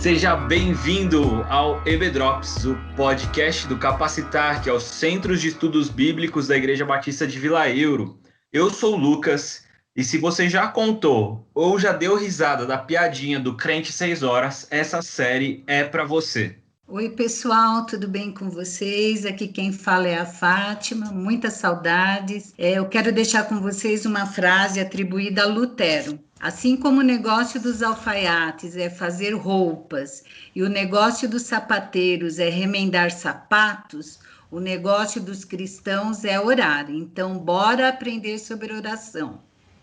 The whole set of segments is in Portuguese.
Seja bem-vindo ao EBDrops, o podcast do Capacitar, que é o Centro de Estudos Bíblicos da Igreja Batista de Vila Euro. Eu sou o Lucas, e se você já contou ou já deu risada da piadinha do Crente 6 Horas, essa série é para você. Oi, pessoal, tudo bem com vocês? Aqui quem fala é a Fátima, muitas saudades. Eu quero deixar com vocês uma frase atribuída a Lutero. Assim como o negócio dos alfaiates é fazer roupas e o negócio dos sapateiros é remendar sapatos, o negócio dos cristãos é orar. Então, bora aprender sobre oração.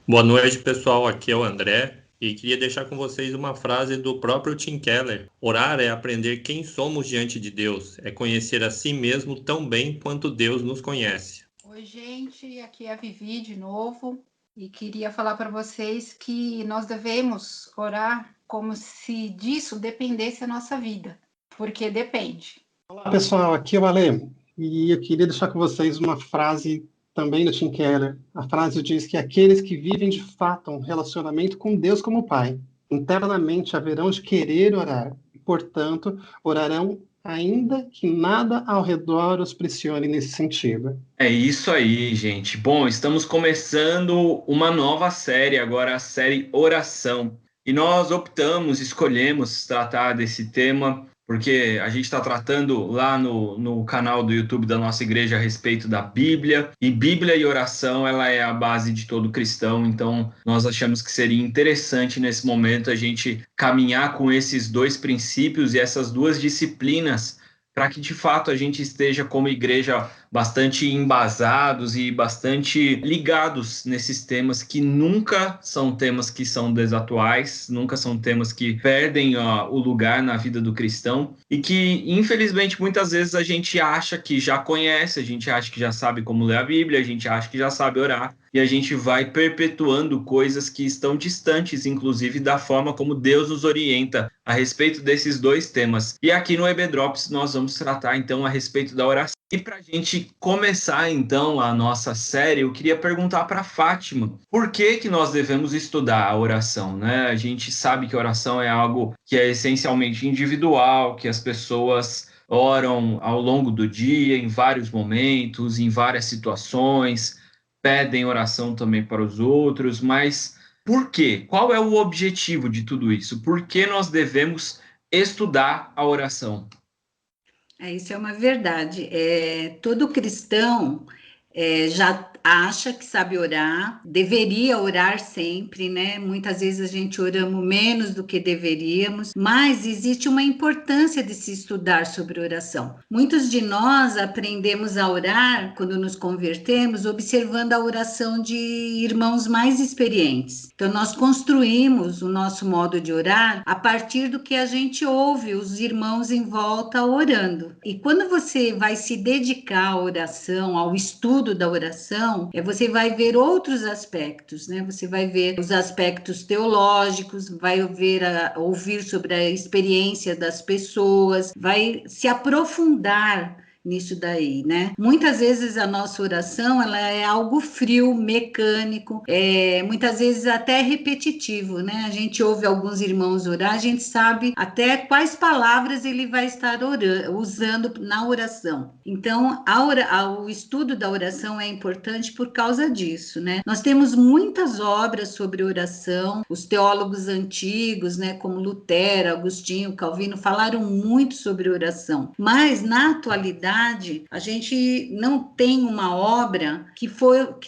Boa noite, pessoal. Aqui é o André e queria deixar com vocês uma frase do próprio Tim Keller. Orar é aprender quem somos diante de Deus, é conhecer a si mesmo tão bem quanto Deus nos conhece. Oi, gente, aqui é a Vivi de novo e queria falar para vocês que nós devemos orar como se disso dependesse a nossa vida, porque depende. Olá, pessoal, aqui é o Ale e eu queria deixar com vocês uma frase também do Tim Keller. A frase diz que aqueles que vivem de fato um relacionamento com Deus como Pai, internamente haverão de querer orar, e, portanto, orarão ainda que nada ao redor os pressione nesse sentido. É isso aí, gente. Bom, estamos começando uma nova série, agora a série Oração. E nós escolhemos tratar desse tema porque a gente está tratando lá no canal do YouTube da nossa igreja a respeito da Bíblia, e Bíblia e oração, ela é a base de todo cristão, então nós achamos que seria interessante nesse momento a gente caminhar com esses dois princípios e essas duas disciplinas, para que de fato a gente esteja como igreja bastante embasados e bastante ligados nesses temas que nunca são temas que são desatuais, nunca são temas que perdem o lugar na vida do cristão e que, infelizmente, muitas vezes a gente acha que já conhece, a gente acha que já sabe como ler a Bíblia, a gente acha que já sabe orar e a gente vai perpetuando coisas que estão distantes, inclusive, da forma como Deus nos orienta a respeito desses dois temas. E aqui no EBDrops nós vamos tratar, então, a respeito da oração. E para a gente começar, então, a nossa série, eu queria perguntar para a Fátima, por que nós devemos estudar a oração, né? A gente sabe que a oração é algo que é essencialmente individual, que as pessoas oram ao longo do dia, em vários momentos, em várias situações, pedem oração também para os outros, mas por quê? Qual é o objetivo de tudo isso? Por que nós devemos estudar a oração? Isso é uma verdade. Todo cristão já acha que sabe orar, deveria orar sempre, né? Muitas vezes a gente oramos menos do que deveríamos, mas existe uma importância de se estudar sobre oração. Muitos de nós aprendemos a orar quando nos convertemos, observando a oração de irmãos mais experientes. Então, nós construímos o nosso modo de orar a partir do que a gente ouve os irmãos em volta orando. E quando você vai se dedicar à oração, ao estudo da oração, você vai ver outros aspectos, né? Você vai ver os aspectos teológicos, vai ouvir sobre a experiência das pessoas, vai se aprofundar nisso daí, né? Muitas vezes a nossa oração, ela é algo frio, mecânico, muitas vezes até repetitivo, né? A gente ouve alguns irmãos orar, a gente sabe até quais palavras ele vai estar usando na oração. Então, o estudo da oração é importante por causa disso, né? Nós temos muitas obras sobre oração, os teólogos antigos, né, como Lutero, Agostinho, Calvino, falaram muito sobre oração, mas na atualidade a gente não tem uma obra que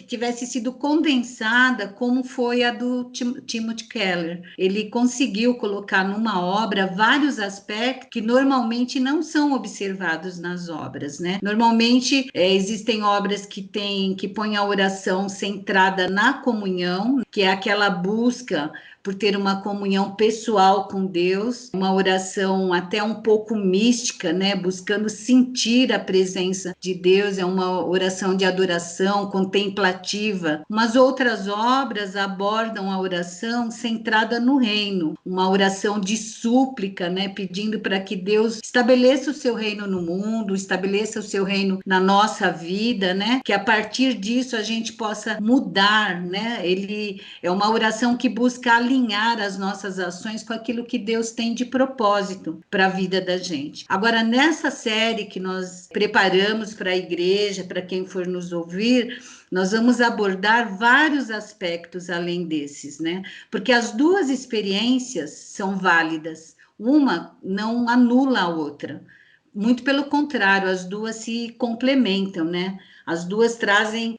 tivesse sido condensada como foi a do Timothy Keller. Ele conseguiu colocar numa obra vários aspectos que normalmente não são observados nas obras, né? Normalmente existem obras que põem a oração centrada na comunhão, que é aquela busca por ter uma comunhão pessoal com Deus, uma oração até um pouco mística, né? Buscando sentir a presença de Deus, é uma oração de adoração contemplativa. Mas outras obras abordam a oração centrada no reino, uma oração de súplica, né? Pedindo para que Deus estabeleça o seu reino no mundo, estabeleça o seu reino na nossa vida, né? Que a partir disso a gente possa mudar, né? Ele é uma oração que busca alinhar as nossas ações com aquilo que Deus tem de propósito para a vida da gente. Agora, nessa série que nós preparamos para a igreja, para quem for nos ouvir, nós vamos abordar vários aspectos além desses, né? Porque as duas experiências são válidas, uma não anula a outra. Muito pelo contrário, as duas se complementam, né? As duas trazem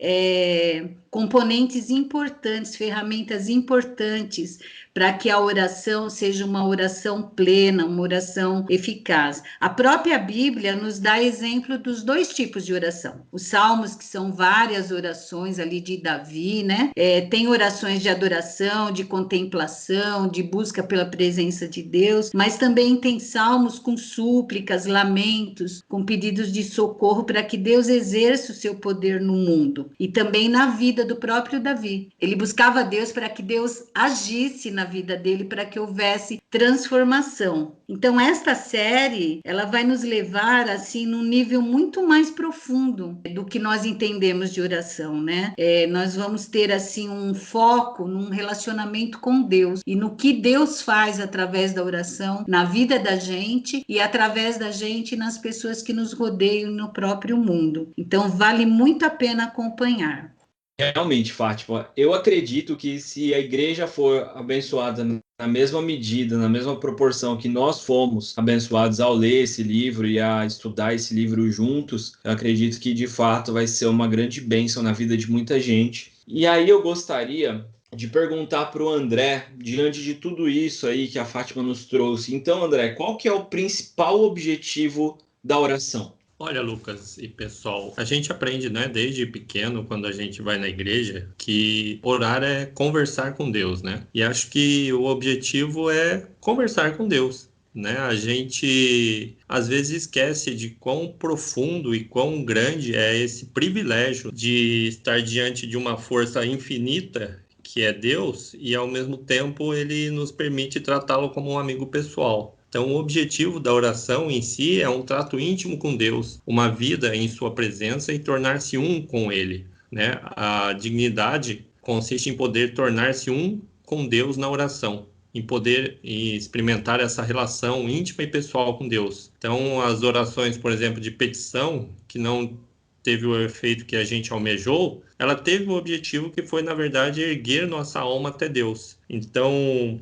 componentes importantes, ferramentas importantes para que a oração seja uma oração plena, uma oração eficaz. A própria Bíblia nos dá exemplo dos dois tipos de oração. Os salmos, que são várias orações ali de Davi, né? Tem orações de adoração, de contemplação, de busca pela presença de Deus, mas também tem salmos com súplicas, lamentos, com pedidos de socorro para que Deus exerça o seu poder no mundo. E também na vida do próprio Davi. Ele buscava Deus para que Deus agisse na vida dele, para que houvesse transformação. Então, esta série, ela vai nos levar, assim, num nível muito mais profundo do que nós entendemos de oração, né? Nós vamos ter, assim, um foco num relacionamento com Deus e no que Deus faz através da oração na vida da gente e através da gente nas pessoas que nos rodeiam no próprio mundo. Então, vale muito a pena acompanhar. Realmente, Fátima, eu acredito que se a igreja for abençoada na mesma medida, na mesma proporção que nós fomos abençoados ao ler esse livro e a estudar esse livro juntos, eu acredito que de fato vai ser uma grande bênção na vida de muita gente. E aí eu gostaria de perguntar para o André, diante de tudo isso aí que a Fátima nos trouxe. Então, André, qual que é o principal objetivo da oração? Olha, Lucas e pessoal, a gente aprende, né, desde pequeno, quando a gente vai na igreja, que orar é conversar com Deus, né? E acho que o objetivo é conversar com Deus, né? A gente às vezes esquece de quão profundo e quão grande é esse privilégio de estar diante de uma força infinita, que é Deus, e ao mesmo tempo ele nos permite tratá-lo como um amigo pessoal. Então, o objetivo da oração em si é um trato íntimo com Deus, uma vida em sua presença e tornar-se um com Ele, né? A dignidade consiste em poder tornar-se um com Deus na oração, em poder experimentar essa relação íntima e pessoal com Deus. Então, as orações, por exemplo, de petição, que não teve o efeito que a gente almejou, ela teve o objetivo que foi, na verdade, erguer nossa alma até Deus. Então,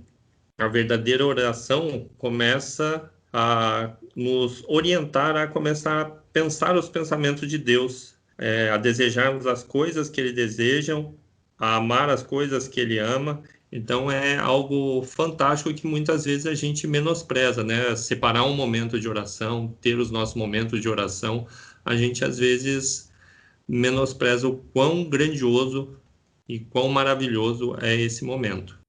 a verdadeira oração começa a nos orientar a começar a pensar os pensamentos de Deus, a desejarmos as coisas que Ele deseja, a amar as coisas que Ele ama. Então é algo fantástico que muitas vezes a gente menospreza, né? Separar um momento de oração, ter os nossos momentos de oração, a gente às vezes menospreza o quão grandioso e quão maravilhoso é esse momento.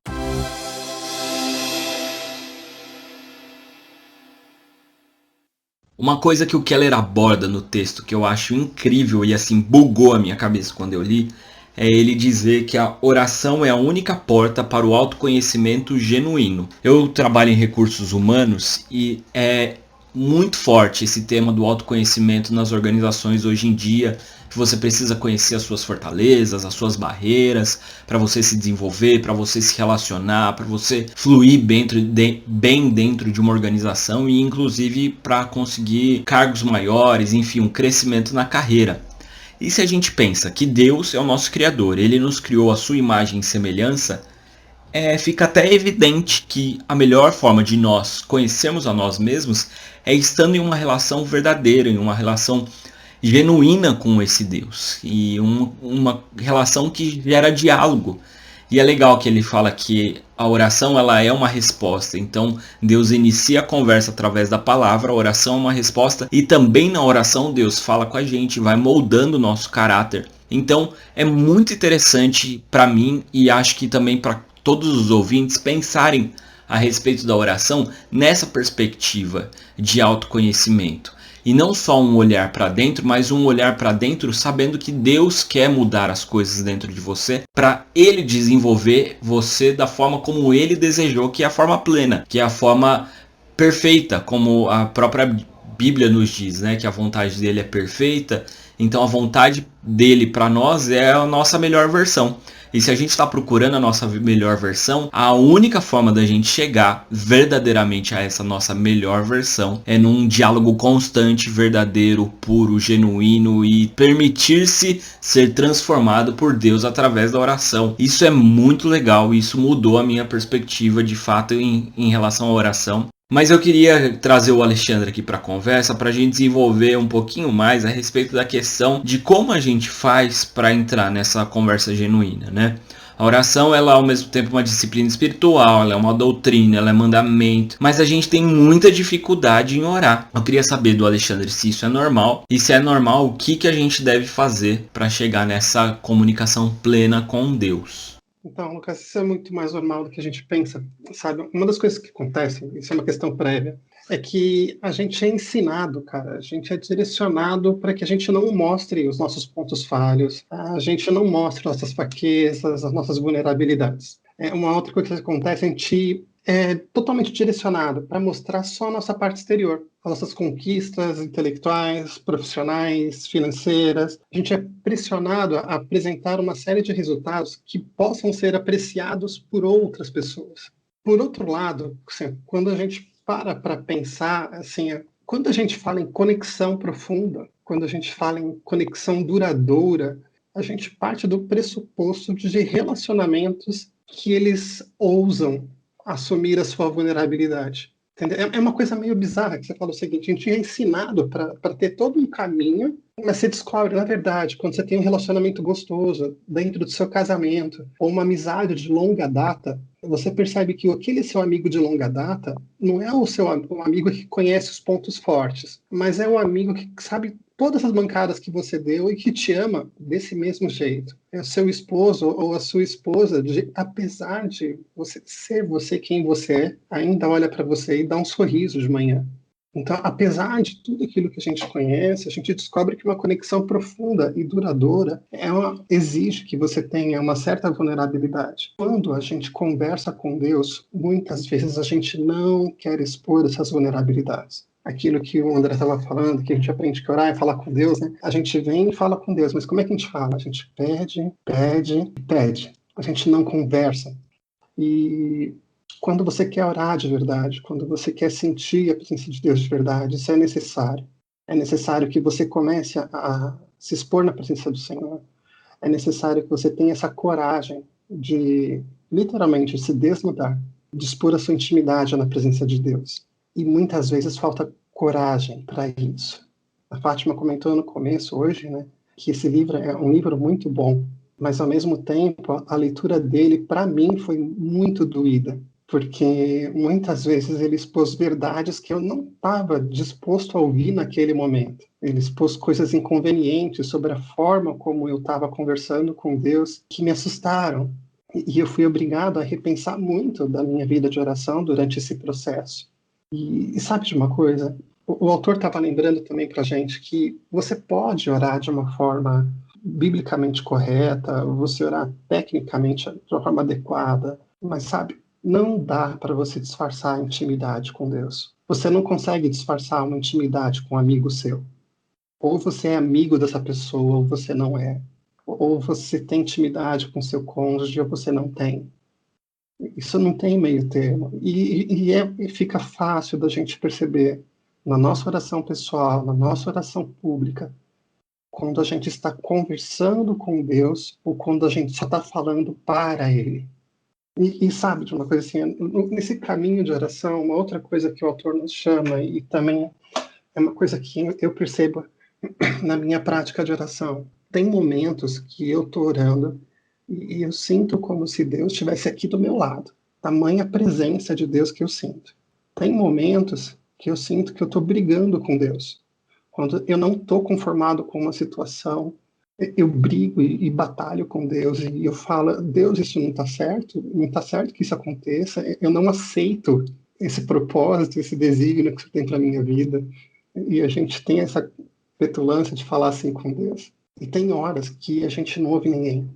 Uma coisa que o Keller aborda no texto que eu acho incrível e assim bugou a minha cabeça quando eu li, é ele dizer que a oração é a única porta para o autoconhecimento genuíno. Eu trabalho em recursos humanos e é muito forte esse tema do autoconhecimento nas organizações hoje em dia, que você precisa conhecer as suas fortalezas, as suas barreiras, para você se desenvolver, para você se relacionar, para você fluir bem dentro de uma organização e inclusive para conseguir cargos maiores, enfim, um crescimento na carreira. E se a gente pensa que Deus é o nosso Criador, Ele nos criou à sua imagem e semelhança, fica até evidente que a melhor forma de nós conhecermos a nós mesmos é estando em uma relação verdadeira, em uma relação genuína com esse Deus. E uma relação que gera diálogo. E é legal que ele fala que a oração ela é uma resposta. Então Deus inicia a conversa através da palavra, a oração é uma resposta. E também na oração Deus fala com a gente, vai moldando o nosso caráter. Então é muito interessante para mim e acho que também para todos os ouvintes pensarem a respeito da oração nessa perspectiva de autoconhecimento. E não só um olhar para dentro, mas um olhar para dentro sabendo que Deus quer mudar as coisas dentro de você para Ele desenvolver você da forma como Ele desejou, que é a forma plena, que é a forma perfeita, como a própria Bíblia nos diz, né, que a vontade dele é perfeita, então a vontade dele para nós é a nossa melhor versão. E se a gente está procurando a nossa melhor versão, a única forma da gente chegar verdadeiramente a essa nossa melhor versão é num diálogo constante, verdadeiro, puro, genuíno e permitir-se ser transformado por Deus através da oração. Isso é muito legal, isso mudou a minha perspectiva de fato em relação à oração. Mas eu queria trazer o Alexandre aqui para a conversa para a gente desenvolver um pouquinho mais a respeito da questão de como a gente faz para entrar nessa conversa genuína, né? A oração, ela é ao mesmo tempo uma disciplina espiritual, ela é uma doutrina, ela é mandamento, mas a gente tem muita dificuldade em orar. Eu queria saber do Alexandre se isso é normal, e se é normal, o que a gente deve fazer para chegar nessa comunicação plena com Deus. Então, Lucas, isso é muito mais normal do que a gente pensa, sabe? Uma das coisas que acontecem, isso é uma questão prévia, é que a gente é ensinado, cara, a gente é direcionado para que a gente não mostre os nossos pontos falhos, a gente não mostre nossas fraquezas, as nossas vulnerabilidades. Uma outra coisa que acontece, a gente é totalmente direcionado para mostrar só a nossa parte exterior, as nossas conquistas intelectuais, profissionais, financeiras. A gente é pressionado a apresentar uma série de resultados que possam ser apreciados por outras pessoas. Por outro lado, assim, quando a gente para pensar, assim, quando a gente fala em conexão profunda, quando a gente fala em conexão duradoura, a gente parte do pressuposto de relacionamentos que eles ousam assumir a sua vulnerabilidade. Entendeu? É uma coisa meio bizarra que você fala o seguinte: a gente é ensinado para ter todo um caminho, mas você descobre, na verdade, quando você tem um relacionamento gostoso dentro do seu casamento, ou uma amizade de longa data, você percebe que aquele seu amigo de longa data não é um amigo que conhece os pontos fortes, mas é um amigo que sabe todas as mancadas que você deu e que te ama desse mesmo jeito. É o seu esposo ou a sua esposa, apesar de você ser você quem você é, ainda olha para você e dá um sorriso de manhã. Então, apesar de tudo aquilo que a gente conhece, a gente descobre que uma conexão profunda e duradoura exige que você tenha uma certa vulnerabilidade. Quando a gente conversa com Deus, muitas vezes a gente não quer expor essas vulnerabilidades. Aquilo que o André estava falando, que a gente aprende que orar é falar com Deus, né? A gente vem e fala com Deus, mas como é que a gente fala? A gente pede, pede, pede. A gente não conversa. E quando você quer orar de verdade, quando você quer sentir a presença de Deus de verdade, isso é necessário. É necessário que você comece a se expor na presença do Senhor. É necessário que você tenha essa coragem de, literalmente, se desnudar, de expor a sua intimidade na presença de Deus. E muitas vezes falta coragem para isso. A Fátima comentou no começo, hoje, né, que esse livro é um livro muito bom, mas, ao mesmo tempo, a leitura dele, para mim, foi muito doída, porque muitas vezes ele expôs verdades que eu não estava disposto a ouvir naquele momento. Ele expôs coisas inconvenientes sobre a forma como eu estava conversando com Deus, que me assustaram. E eu fui obrigado a repensar muito da minha vida de oração durante esse processo. E sabe de uma coisa? O autor estava lembrando também para a gente que você pode orar de uma forma biblicamente correta, você orar tecnicamente de uma forma adequada, mas sabe, não dá para você disfarçar a intimidade com Deus. Você não consegue disfarçar uma intimidade com um amigo seu. Ou você é amigo dessa pessoa, ou você não é. Ou você tem intimidade com seu cônjuge, ou você não tem. Isso não tem meio termo. E fica fácil da gente perceber na nossa oração pessoal, na nossa oração pública, quando a gente está conversando com Deus ou quando a gente só está falando para Ele. E sabe de uma coisa assim, nesse caminho de oração, uma outra coisa que o autor nos chama, e também é uma coisa que eu percebo na minha prática de oração. Tem momentos que eu estou orando e eu sinto como se Deus estivesse aqui do meu lado. Tamanha presença de Deus que eu sinto. Tem momentos que eu sinto que eu estou brigando com Deus. Quando eu não estou conformado com uma situação, eu brigo e batalho com Deus. E eu falo, Deus, isso não está certo que isso aconteça. Eu não aceito esse propósito, esse desígnio que você tem para a minha vida. E a gente tem essa petulância de falar assim com Deus. E tem horas que a gente não ouve ninguém.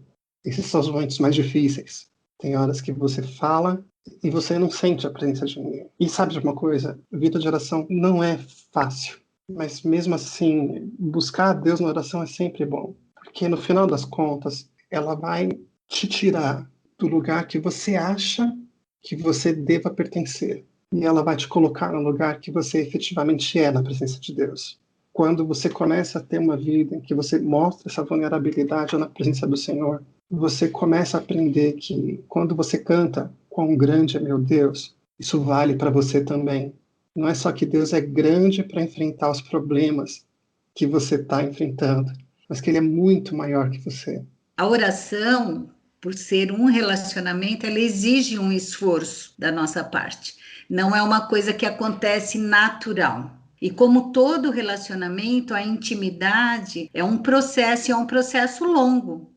Esses são os momentos mais difíceis. Tem horas que você fala e você não sente a presença de ninguém. E sabe de uma coisa? A vida de oração não é fácil. Mas mesmo assim, buscar a Deus na oração é sempre bom, porque no final das contas, ela vai te tirar do lugar que você acha que você deva pertencer, e ela vai te colocar no lugar que você efetivamente é na presença de Deus. Quando você começa a ter uma vida em que você mostra essa vulnerabilidade na presença do Senhor, você começa a aprender que quando você canta "Quão grande é meu Deus", isso vale para você também. Não é só que Deus é grande para enfrentar os problemas que você está enfrentando, mas que Ele é muito maior que você. A oração, por ser um relacionamento, ela exige um esforço da nossa parte. Não é uma coisa que acontece natural. E como todo relacionamento, a intimidade é um processo, e é um processo longo,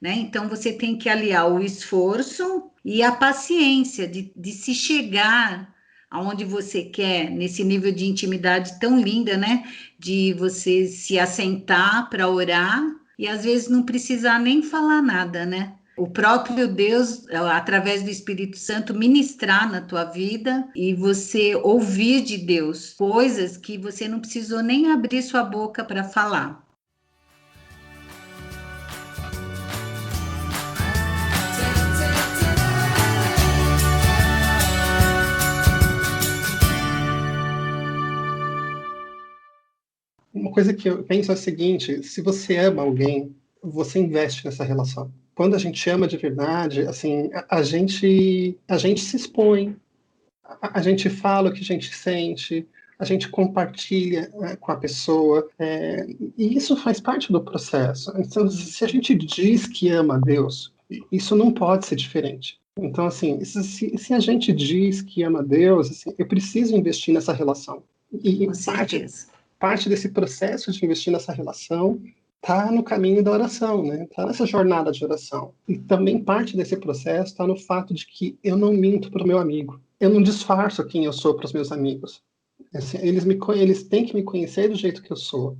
né? Então você tem que aliar o esforço e a paciência de se chegar aonde você quer, nesse nível de intimidade tão linda, né? De você se assentar para orar e às vezes não precisar nem falar nada, né? O próprio Deus, através do Espírito Santo, ministrar na tua vida e você ouvir de Deus coisas que você não precisou nem abrir sua boca para falar. Uma coisa que eu penso é a seguinte: se você ama alguém, você investe nessa relação. Quando a gente ama de verdade, assim, a gente se expõe, a gente fala o que a gente sente, a gente compartilha, né, com a pessoa, e isso faz parte do processo. Então, se a gente diz que ama a Deus, isso não pode ser diferente. Então, assim, se a gente diz que ama a Deus, assim, eu preciso investir nessa relação. E Com certeza. parte desse processo de investir nessa relação está no caminho da oração, né? Está nessa jornada de oração. E também parte desse processo está no fato de que eu não minto para o meu amigo. Eu não disfarço quem eu sou para os meus amigos. Assim, eles têm que me conhecer do jeito que eu sou.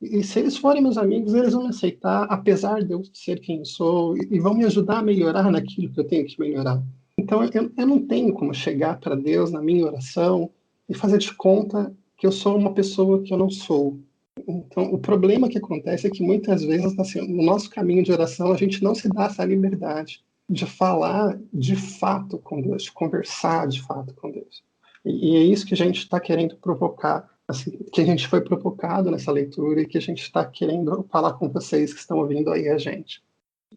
E se eles forem meus amigos, eles vão me aceitar, apesar de eu ser quem eu sou, e vão me ajudar a melhorar naquilo que eu tenho que melhorar. Então, eu não tenho como chegar para Deus na minha oração e fazer de conta que eu sou uma pessoa que eu não sou. Então, o problema que acontece é que muitas vezes, assim, no nosso caminho de oração, a gente não se dá essa liberdade de falar de fato com Deus, de conversar de fato com Deus. E é isso que a gente está querendo provocar, assim, que a gente foi provocado nessa leitura e que a gente está querendo falar com vocês que estão ouvindo aí a gente.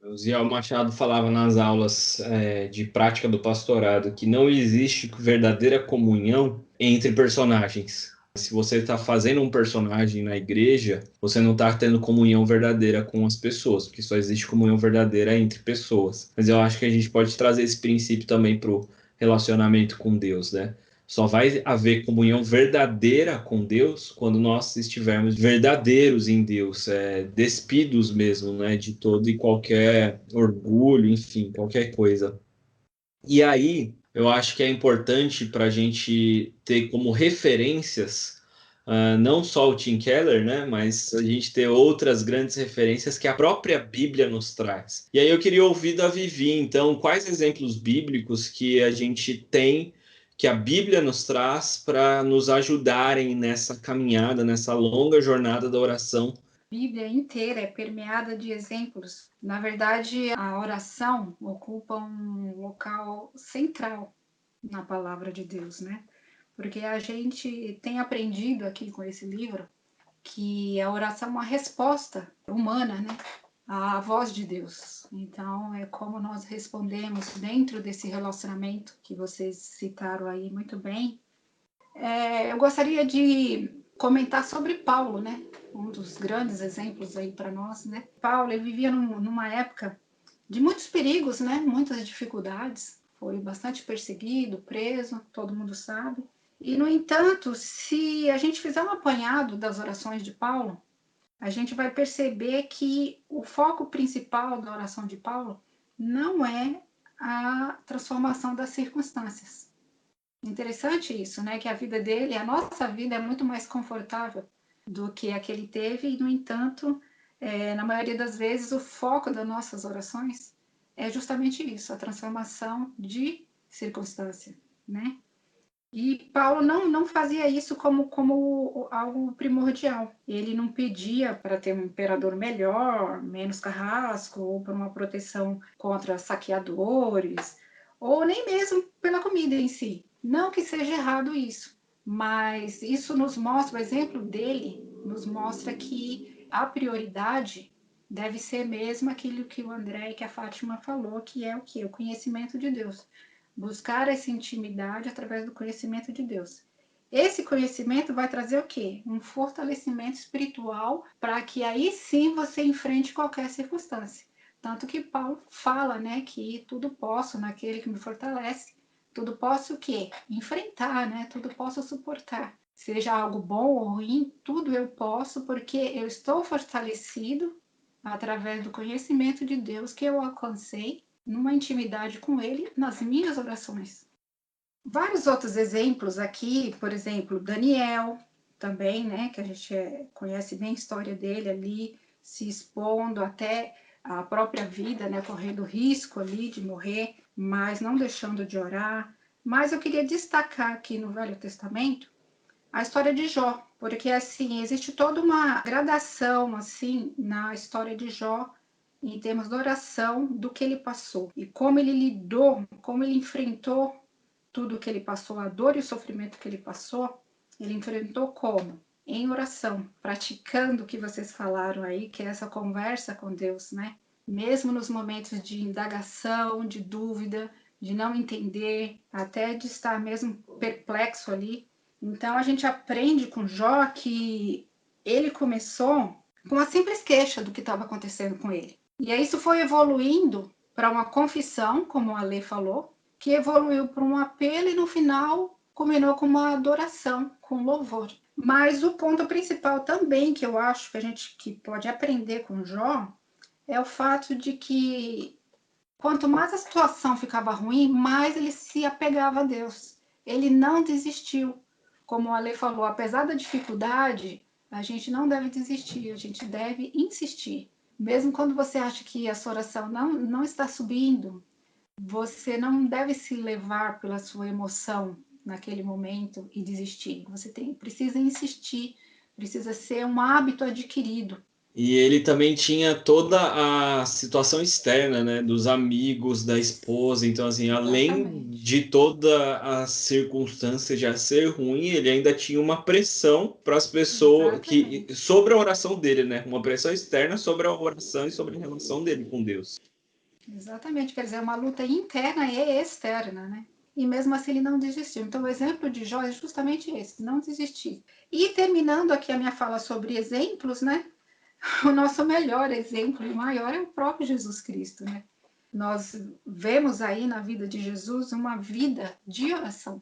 O Ziel Machado falava nas aulas de prática do pastorado que não existe verdadeira comunhão entre personagens. Se você está fazendo um personagem na igreja, você não está tendo comunhão verdadeira com as pessoas, porque só existe comunhão verdadeira entre pessoas. Mas eu acho que a gente pode trazer esse princípio também para o relacionamento com Deus, né? Só vai haver comunhão verdadeira com Deus quando nós estivermos verdadeiros em Deus, despidos mesmo, né, de todo e qualquer orgulho, enfim, qualquer coisa. E aí, eu acho que é importante para a gente ter como referências, não só o Tim Keller, né, mas a gente ter outras grandes referências que a própria Bíblia nos traz. E aí eu queria ouvir da Vivi, então, quais exemplos bíblicos que a gente tem, que a Bíblia nos traz para nos ajudarem nessa caminhada, nessa longa jornada da oração. A Bíblia inteira é permeada de exemplos. Na verdade, a oração ocupa um local central na palavra de Deus, né? Porque a gente tem aprendido aqui com esse livro que a oração é uma resposta humana, né? À voz de Deus. Então, é como nós respondemos dentro desse relacionamento que vocês citaram aí muito bem. Eu gostaria de comentar sobre Paulo, né? Um dos grandes exemplos aí para nós, né? Paulo, ele vivia numa época de muitos perigos, né? Muitas dificuldades. Foi bastante perseguido, preso, todo mundo sabe. E, no entanto, se a gente fizer um apanhado das orações de Paulo, a gente vai perceber que o foco principal da oração de Paulo não é a transformação das circunstâncias. Interessante isso, né? Que a vida dele, a nossa vida é muito mais confortável do que a que ele teve, e, no entanto, na maioria das vezes, o foco das nossas orações é justamente isso, a transformação de circunstância, né? E Paulo não fazia isso como algo primordial. Ele não pedia para ter um imperador melhor, menos carrasco, ou para uma proteção contra saqueadores, ou nem mesmo pela comida em si. Não que seja errado isso, mas isso nos mostra, o exemplo dele nos mostra que a prioridade deve ser mesmo aquilo que o André e que a Fátima falou, que é o quê? O conhecimento de Deus. Buscar essa intimidade através do conhecimento de Deus. Esse conhecimento vai trazer o quê? Um fortalecimento espiritual para que aí sim você enfrente qualquer circunstância. Tanto que Paulo fala, né, que tudo posso naquele que me fortalece. Tudo posso o quê? Enfrentar, né? Tudo posso suportar. Seja algo bom ou ruim, tudo eu posso porque eu estou fortalecido através do conhecimento de Deus que eu alcancei numa intimidade com Ele nas minhas orações. Vários outros exemplos aqui, por exemplo, Daniel, também, né, que a gente conhece bem a história dele ali, se expondo até a própria vida, né, correndo risco ali de morrer, mas não deixando de orar. Mas eu queria destacar aqui no Velho Testamento a história de Jó, porque assim existe toda uma gradação assim na história de Jó em termos de oração do que ele passou e como ele lidou, como ele enfrentou tudo o que ele passou, a dor e o sofrimento que ele passou, ele enfrentou como? Em oração, praticando o que vocês falaram aí, que é essa conversa com Deus, né? Mesmo nos momentos de indagação, de dúvida, de não entender, até de estar mesmo perplexo ali. Então a gente aprende com Jó que ele começou com uma simples queixa do que estava acontecendo com ele. E aí isso foi evoluindo para uma confissão, como a Lê falou, que evoluiu para um apelo e no final culminou com uma adoração, com louvor. Mas o ponto principal também que eu acho que a gente que pode aprender com Jó é o fato de que quanto mais a situação ficava ruim, mais ele se apegava a Deus. Ele não desistiu. Como a Lê falou, apesar da dificuldade, a gente não deve desistir, a gente deve insistir. Mesmo quando você acha que a sua oração não está subindo, você não deve se levar pela sua emoção naquele momento e desistir. Você precisa insistir, precisa ser um hábito adquirido. E ele também tinha toda a situação externa, né, dos amigos, da esposa. Então, assim, além Exatamente. de toda a circunstância já ser ruim, ele ainda tinha uma pressão para as pessoas que Exatamente. sobre a oração dele, né? Uma pressão externa sobre a oração e sobre a relação dele com Deus. Exatamente, quer dizer, é uma luta interna e externa, né? E mesmo assim ele não desistiu. Então, o exemplo de Jó é justamente esse, não desistir. E terminando aqui a minha fala sobre exemplos, né? O nosso melhor exemplo e maior é o próprio Jesus Cristo, né? Nós vemos aí na vida de Jesus uma vida de oração.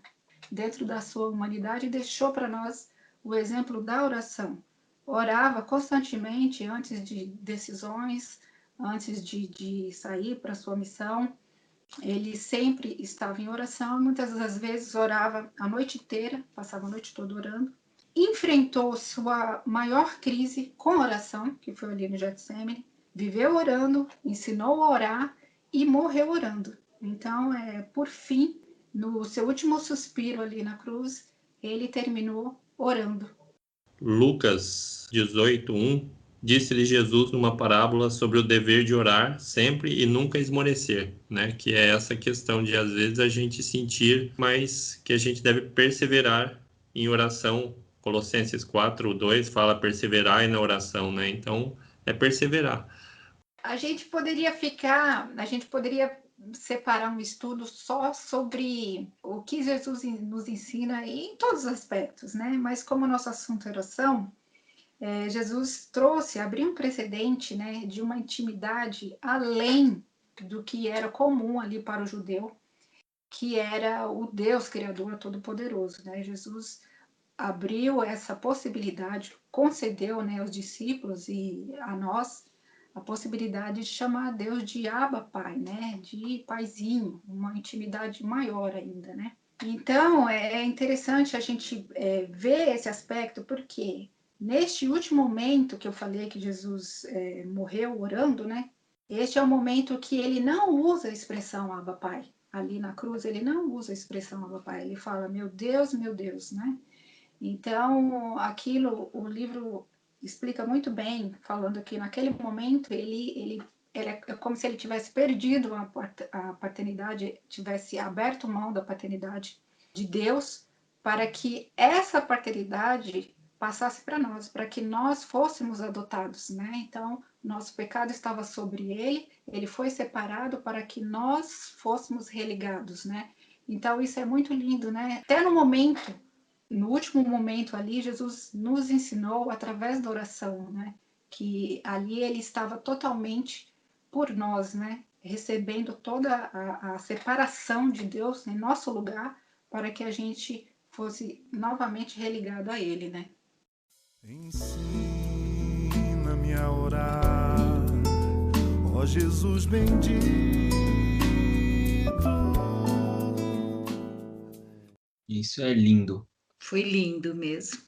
Dentro da sua humanidade, deixou para nós o exemplo da oração. Orava constantemente antes de decisões, antes de sair para a sua missão. Ele sempre estava em oração, muitas das vezes orava a noite inteira, passava a noite toda orando. Enfrentou sua maior crise com oração, que foi ali no Getsemane, viveu orando, ensinou a orar e morreu orando. Então, por fim, no seu último suspiro ali na cruz, ele terminou orando. Lucas 18:1 disse-lhe Jesus numa parábola sobre o dever de orar sempre e nunca esmorecer, né? Que é essa questão de às vezes a gente sentir, mas que a gente deve perseverar em oração. Colossenses 4:2 fala perseverar na oração, né? Então é perseverar. A gente poderia separar um estudo só sobre o que Jesus nos ensina em todos os aspectos, né? Mas como o nosso assunto é oração, Jesus abriu um precedente, né, de uma intimidade além do que era comum ali para o judeu, que era o Deus Criador Todo-Poderoso, né? Jesus abriu essa possibilidade, concedeu, né, aos discípulos e a nós a possibilidade de chamar Deus de Abba Pai, né, de paizinho, uma intimidade maior ainda, né? Então é interessante a gente ver esse aspecto, porque neste último momento que eu falei que Jesus morreu orando, né? Este é o momento que ele não usa a expressão Abba Pai. ali na cruz, ele não usa a expressão Abba Pai, ele fala, meu Deus, né? Então, aquilo, o livro explica muito bem, falando que naquele momento ele é como se ele tivesse perdido a paternidade, tivesse aberto mão da paternidade de Deus, para que essa paternidade passasse para nós, para que nós fôssemos adotados, né? Então, nosso pecado estava sobre ele foi separado para que nós fôssemos religados, né? Então, isso é muito lindo, né? Até no último momento ali, Jesus nos ensinou através da oração, né? Que ali ele estava totalmente por nós, né? Recebendo toda a separação de Deus em nosso lugar para que a gente fosse novamente religado a ele, né? Ensina-me a orar, ó Jesus bendito. Isso é lindo. Foi lindo mesmo.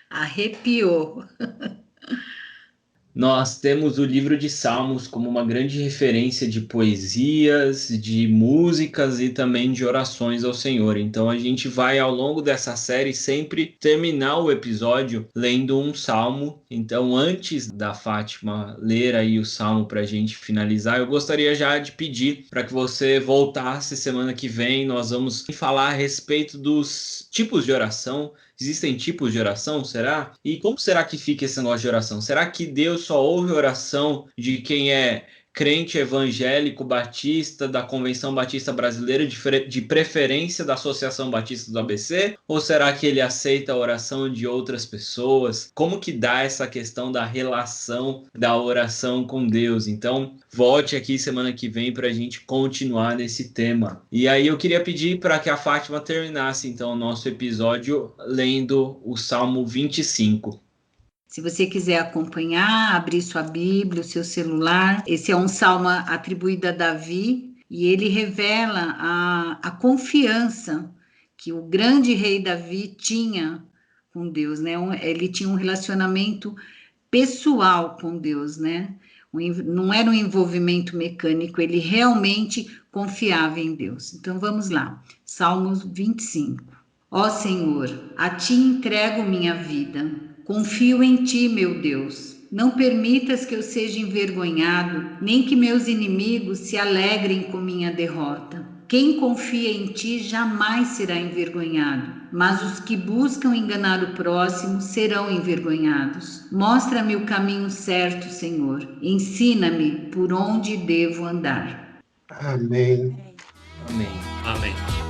Arrepiou. Nós temos o livro de Salmos como uma grande referência de poesias, de músicas e também de orações ao Senhor. Então a gente vai ao longo dessa série sempre terminar o episódio lendo um salmo. Então antes da Fátima ler aí o salmo para a gente finalizar, eu gostaria já de pedir para que você voltasse semana que vem. Nós vamos falar a respeito dos tipos de oração. Existem tipos de oração, será? E como será que fica esse negócio de oração? Será que Deus só ouve oração de quem é crente evangélico batista da Convenção Batista Brasileira, de preferência da Associação Batista do ABC? Ou será que ele aceita a oração de outras pessoas? Como que dá essa questão da relação da oração com Deus? Então, volte aqui semana que vem para a gente continuar nesse tema. E aí eu queria pedir para que a Fátima terminasse então o nosso episódio lendo o Salmo 25. Se você quiser acompanhar, abrir sua Bíblia, o seu celular, esse é um salmo atribuído a Davi e ele revela a confiança que o grande rei Davi tinha com Deus, né? Ele tinha um relacionamento pessoal com Deus, né? Não era um envolvimento mecânico, ele realmente confiava em Deus. Então vamos lá, Salmos 25. Ó Senhor, a ti entrego minha vida. Confio em ti, meu Deus. Não permitas que eu seja envergonhado, nem que meus inimigos se alegrem com minha derrota. Quem confia em ti jamais será envergonhado, mas os que buscam enganar o próximo serão envergonhados. Mostra-me o caminho certo, Senhor. Ensina-me por onde devo andar. Amém. Amém. Amém.